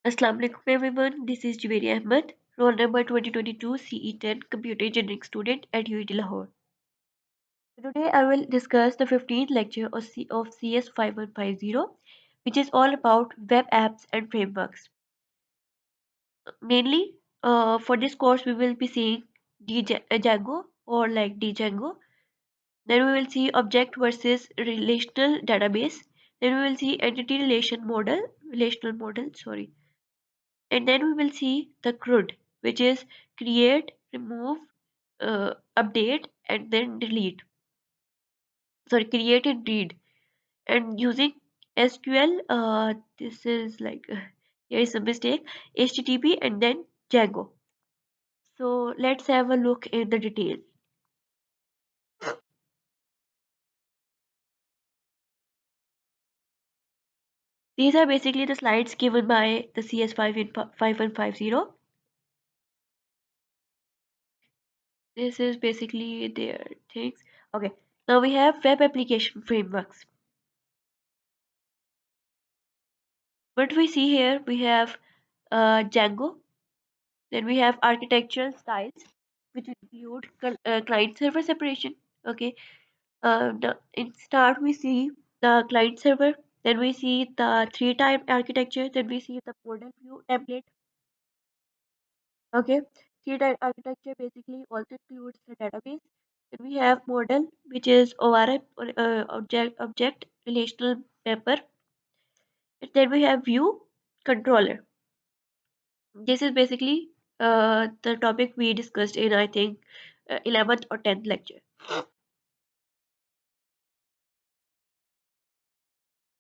Assalamu alaikum everyone, this is Juveri Ahmed, roll number 2022 CE10 Computer Engineering student at UET Lahore. Today I will discuss the 15th lecture of CS 5150, which is all about web apps and frameworks. Mainly, for this course we will be seeing Django or like Django. Then we will see object versus relational database. Then we will see entity relational model, sorry. And then we will see the CRUD, which is create, remove, update, and then delete. Sorry, create and read. And using SQL, this is like, here is a mistake, HTTP and then Django. So let's have a look in the detail. These are basically the slides given by the CS5 in 5150. This is basically their things. Okay, now we have web application frameworks. What we see here, we have Django, then we have architectural styles, which include client server separation. Okay, in start we see the client server, then we see the three-type architecture, then we see the model view template. Okay, three-type architecture basically also includes the database. Then we have model, which is ORM, or object relational mapper. And then we have view controller. This is basically the topic we discussed in, I think, 11th or 10th lecture.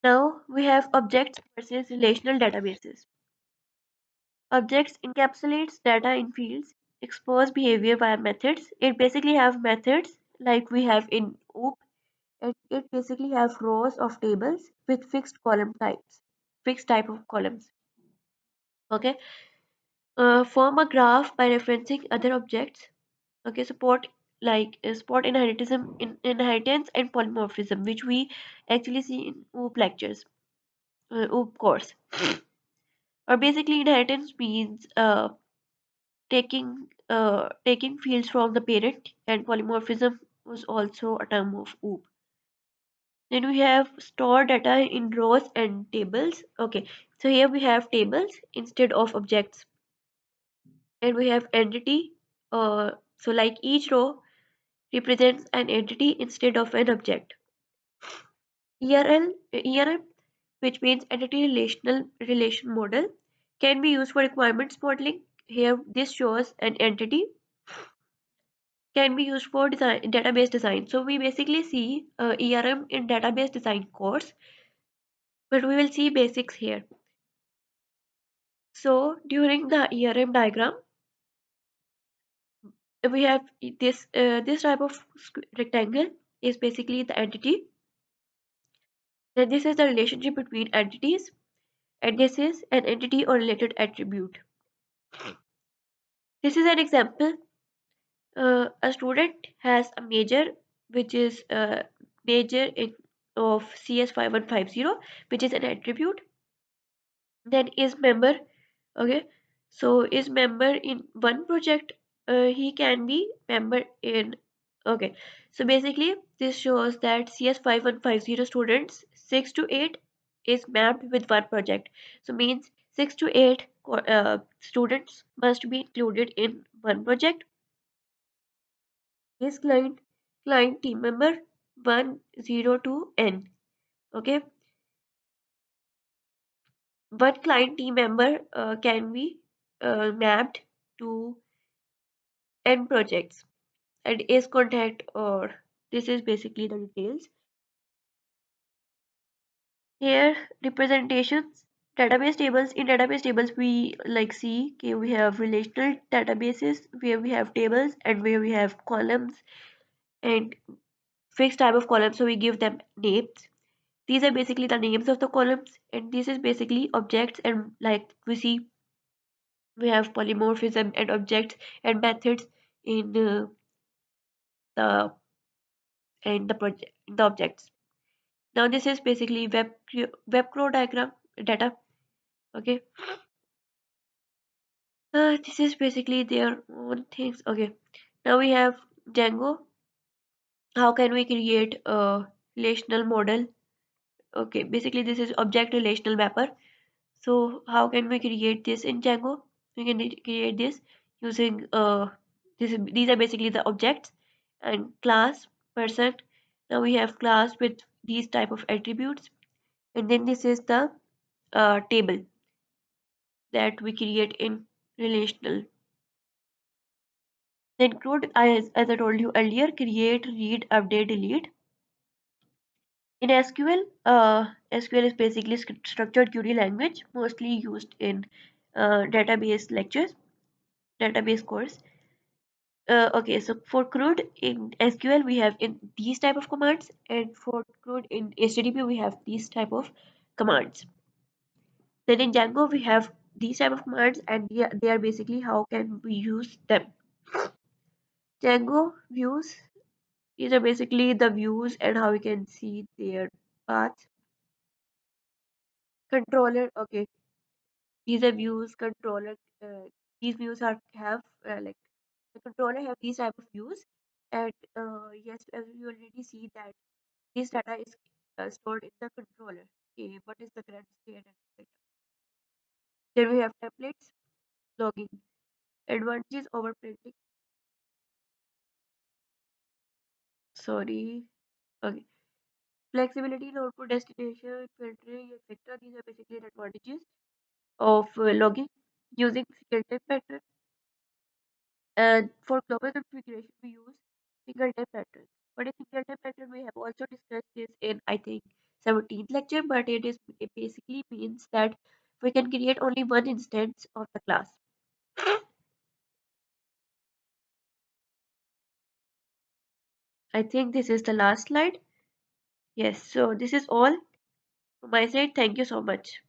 Now we have objects versus relational databases. Objects encapsulates data in fields, expose behavior via methods. It basically have methods like we have in OOP, and it basically have rows of tables with fixed column types, fixed type of columns. Okay, form a graph by referencing other objects. Okay, support like support inheritance and polymorphism, which we actually see in OOP lectures, OOP course. Or basically, inheritance means taking fields from the parent, and polymorphism was also a term of OOP. Then we have store data in rows and tables. Okay, so here we have tables instead of objects, and we have entity. So like each row represents an entity instead of an object. ERM, which means entity relational relation model, can be used for requirements modeling. Here, this shows an entity can be used for database design. So we basically see ERM in database design course, but we will see basics here. So during the ERM diagram, we have this type of rectangle is basically the entity. Then this is the relationship between entities, and this is an entity or related attribute. This is an example. A student has a major, which is major in of CS5150, which is an attribute. Then is member. Okay, so is member in one project. He can be member in. Okay, so basically this shows that CS5150 students 6 to 8 is mapped with one project. So means 6 to 8 students must be included in one project. His client team member 102N. Okay, one client team member can be mapped to N projects, and is contact, or this is basically the details. Here representations, database tables. In database tables we like see, okay, we have relational databases where we have tables and where we have columns and fixed type of columns, so we give them names. These are basically the names of the columns, and this is basically objects, and like we see we have polymorphism and objects and methods in the the project the objects. Now this is basically web crow diagram data. Okay, This is basically their own things. Okay, now we have Django. How can we create a relational model? Okay, basically this is object relational mapper. So how can we create this in Django? We can create this using these are basically the objects and class person. Now we have class with these type of attributes, and then this is the table that we create in relational. Then CRUD, as I told you earlier, create, read, update, delete. In SQL, SQL is basically structured query language, mostly used in database lectures, database course. Okay, so for CRUD in SQL, we have in these type of commands, and for CRUD in HTTP, we have these type of commands. Then in Django, we have these type of commands, and they are basically how can we use them. Django views, these are basically the views and how we can see their paths. Controller, okay, these are views. Controller, these views are have like the controller have these type of views, and yes, as you already see that this data is stored in the controller. Okay, what is the current state and etc. Then we have templates, logging, advantages over printing. Sorry, okay, flexibility in output destination, filtering, etc. These are basically the advantages of logging using single type pattern. And for global configuration, we use single type pattern. But in single type pattern, we have also discussed this in, I think, 17th lecture, but it basically means that we can create only one instance of the class. I think this is the last slide. Yes, so this is all from my side. Thank you so much.